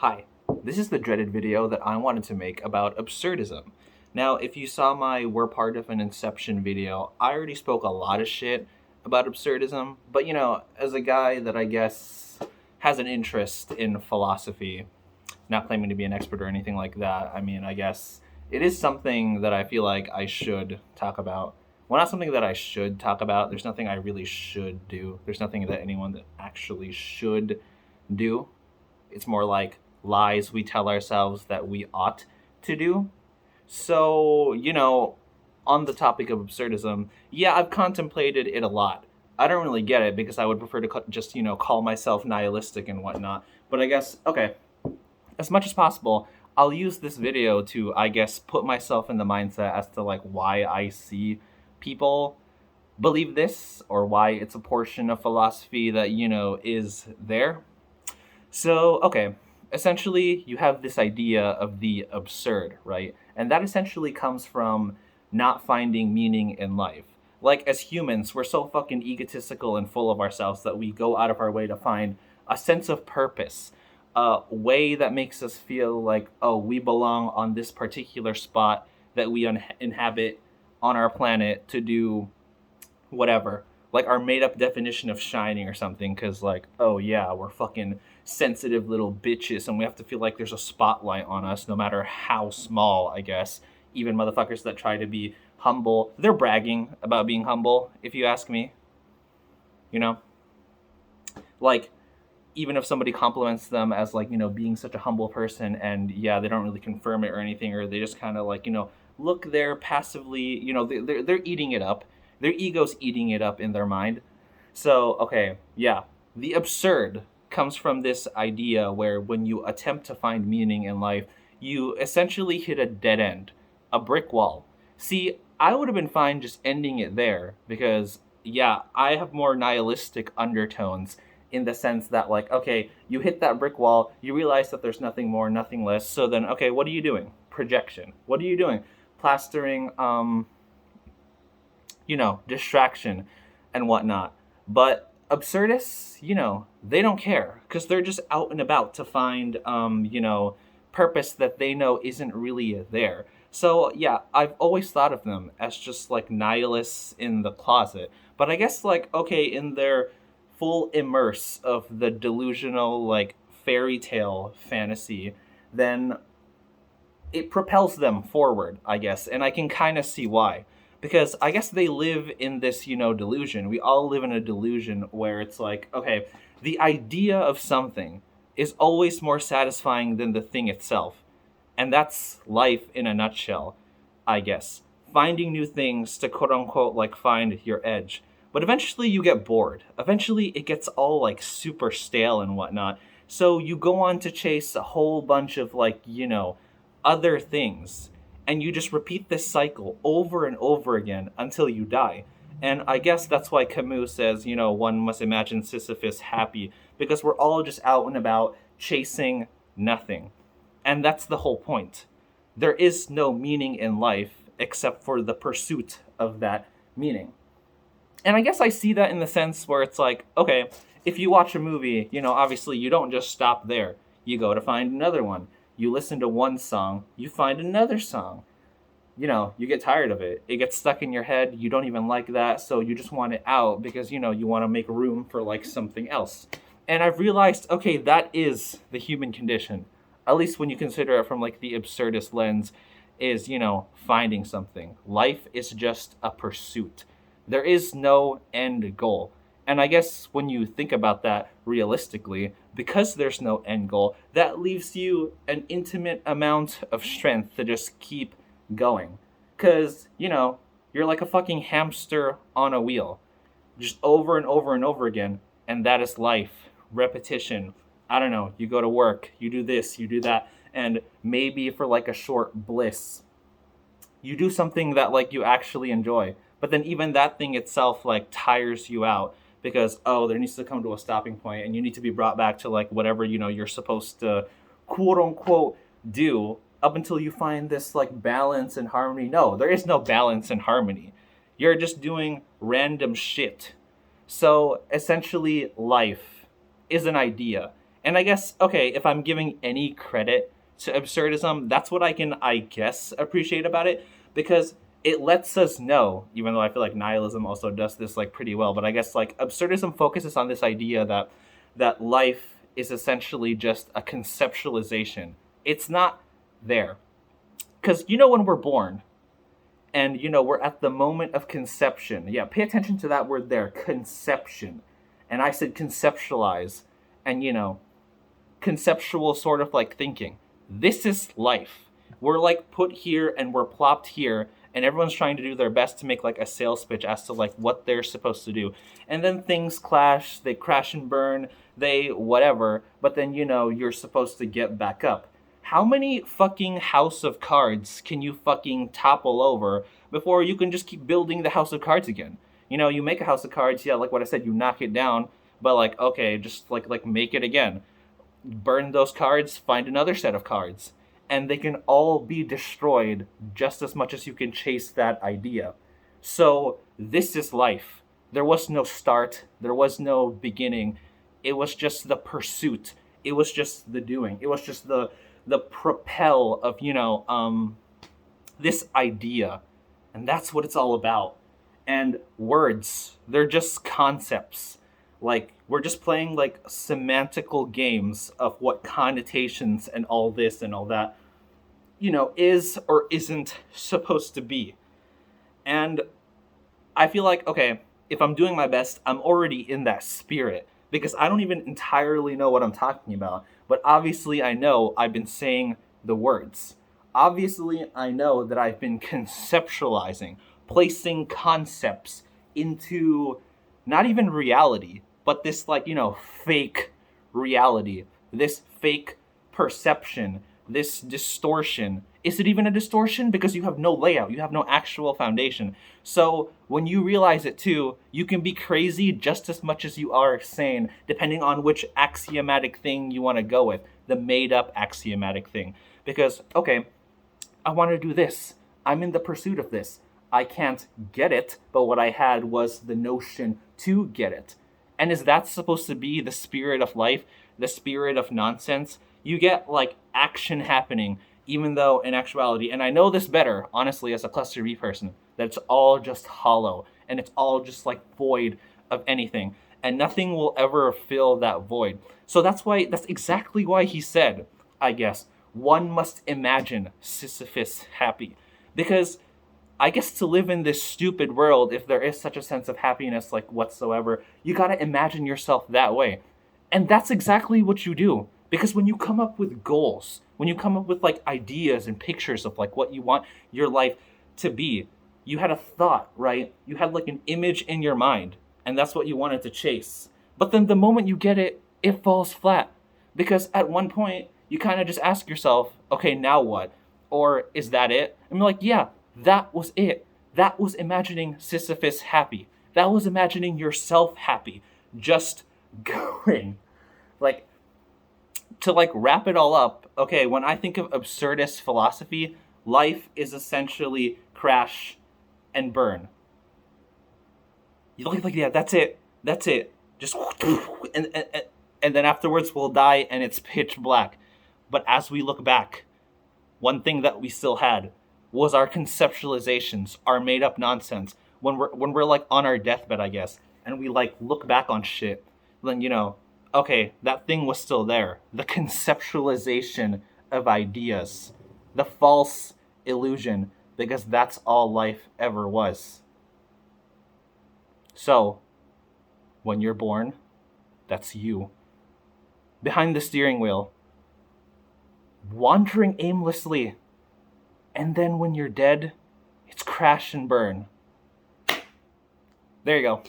Hi, this is the dreaded video that I wanted to make about absurdism. Now, if you saw my We're Part of an Inception video, I already spoke a lot of shit about absurdism, but as a guy that I guess has an interest in philosophy, not claiming to be an expert or anything like that, I guess it is something that I feel like I should talk about. Well, not something that I should talk about. There's nothing I really should do. There's nothing that anyone that actually should do. It's more like lies we tell ourselves that we ought to do. So, on the topic of absurdism, yeah, I've contemplated it a lot. I don't really get it because I would prefer to just, call myself nihilistic and whatnot. But I guess, okay, as much as possible, I'll use this video to, I guess, put myself in the mindset as to, like, why I see people believe this or why it's a portion of philosophy that, is there. So, okay, essentially, you have this idea of the absurd, right? And that essentially comes from not finding meaning in life. Like, as humans, we're so fucking egotistical and full of ourselves that we go out of our way to find a sense of purpose, a way that makes us feel like, oh, we belong on this particular spot that we inhabit on our planet to do whatever, like our made up definition of shining or something, because, like, oh yeah, we're fucking sensitive little bitches and we have to feel like there's a spotlight on us no matter how small, I guess. Even motherfuckers that try to be humble, they're bragging about being humble, if you ask me. You know? Like, even if somebody compliments them as, like, being such a humble person, and yeah, they don't really confirm it or anything, or they just kind of, like, look there passively, they're eating it up. Their ego's eating it up in their mind. So, okay, yeah. The absurd comes from this idea where when you attempt to find meaning in life, you essentially hit a dead end, a brick wall. See, I would have been fine just ending it there because, yeah, I have more nihilistic undertones in the sense that, like, okay, you hit that brick wall, you realize that there's nothing more, nothing less. So then, okay, what are you doing? Projection. What are you doing? Plastering, distraction and whatnot. But absurdists, they don't care because they're just out and about to find, purpose that they know isn't really there. So, yeah, I've always thought of them as just like nihilists in the closet. But I guess, like, okay, in their full immerse of the delusional, like, fairy tale fantasy, then it propels them forward, I guess. And I can kind of see why. Because I guess they live in this, delusion. We all live in a delusion where it's like, okay, the idea of something is always more satisfying than the thing itself. And that's life in a nutshell, I guess. Finding new things to quote unquote, like, find your edge. But eventually you get bored. Eventually it gets all, like, super stale and whatnot. So you go on to chase a whole bunch of, like, other things, and you just repeat this cycle over and over again until you die. And I guess that's why Camus says, one must imagine Sisyphus happy, because we're all just out and about chasing nothing. And that's the whole point. There is no meaning in life except for the pursuit of that meaning. And I guess I see that in the sense where it's like, okay, if you watch a movie, obviously you don't just stop there. You go to find another one. You listen to one song, you find another song. You get tired of it. It gets stuck in your head. You don't even like that, so you just want it out because, you want to make room for, like, something else. And I've realized, okay, that is the human condition. At least when you consider it from, like, the absurdist lens, is, finding something. Life is just a pursuit. There is no end goal. And I guess when you think about that realistically, because there's no end goal, that leaves you an intimate amount of strength to just keep going. Because, you're like a fucking hamster on a wheel, just over and over and over again. And that is life. Repetition. I don't know. You go to work, you do this, you do that. And maybe for, like, a short bliss, you do something that, like, you actually enjoy. But then even that thing itself, like, tires you out because, oh, there needs to come to a stopping point and you need to be brought back to, like, whatever, you're supposed to quote unquote do up until you find this, like, balance and harmony. No, there is no balance and harmony. You're just doing random shit. So essentially life is an idea. And I guess, okay, if I'm giving any credit to absurdism, that's what I can, I guess, appreciate about it, because it lets us know, even though I feel like nihilism also does this like pretty well, but I guess like absurdism focuses on this idea that life is essentially just a conceptualization. It's not there. Because when we're born, and we're at the moment of conception. Yeah, pay attention to that word there, conception. And I said conceptualize, and conceptual sort of like thinking. This is life. We're like put here and we're plopped here, and everyone's trying to do their best to make like a sales pitch as to like what they're supposed to do. And then things clash, they crash and burn, they whatever, but then you're supposed to get back up. How many fucking house of cards can you fucking topple over before you can just keep building the house of cards again? You make a house of cards, yeah, like what I said, you knock it down, but like okay, just like make it again, burn those cards, find another set of cards, and they can all be destroyed just as much as you can chase that idea. So, this is life. There was no start, there was no beginning. It was just the pursuit. It was just the doing. It was just the propel of, this idea. And that's what it's all about. And words, they're just concepts. Like, we're just playing like semantical games of what connotations and all this and all that, is or isn't supposed to be. And I feel like, okay, if I'm doing my best, I'm already in that spirit because I don't even entirely know what I'm talking about. But obviously, I know I've been saying the words. Obviously, I know that I've been conceptualizing, placing concepts into not even reality, but this, like, fake reality, this fake perception, this distortion. Is it even a distortion? Because you have no layout, you have no actual foundation. So when you realize it too, you can be crazy just as much as you are sane, depending on which axiomatic thing you want to go with, the made up axiomatic thing. Because, okay, I want to do this. I'm in the pursuit of this. I can't get it, but what I had was the notion to get it. And is that supposed to be the spirit of life, the spirit of nonsense? You get like action happening, even though in actuality, and I know this better, honestly, as a cluster B person, that it's all just hollow and it's all just like void of anything. And nothing will ever fill that void. So that's exactly why he said, I guess, one must imagine Sisyphus happy. Because I guess to live in this stupid world, if there is such a sense of happiness, like whatsoever, you gotta imagine yourself that way. And that's exactly what you do. Because when you come up with goals, when you come up with like ideas and pictures of like what you want your life to be, you had a thought, right? You had like an image in your mind, and that's what you wanted to chase. But then the moment you get it, it falls flat. Because at one point, you kind of just ask yourself, okay, now what? Or is that it? And you're like, yeah, that was it. That was imagining Sisyphus happy. That was imagining yourself happy. Just going. Like, to like wrap it all up, okay, when I think of absurdist philosophy, life is essentially crash and burn. You like yeah, that's it. That's it. Just and then afterwards we'll die and it's pitch black. But as we look back, one thing that we still had was our conceptualizations, our made up nonsense. When we're like on our deathbed, I guess, and we like look back on shit, then okay, that thing was still there. The conceptualization of ideas, the false illusion, because that's all life ever was. So, when you're born, that's you. Behind the steering wheel, wandering aimlessly. And then when you're dead, it's crash and burn. There you go.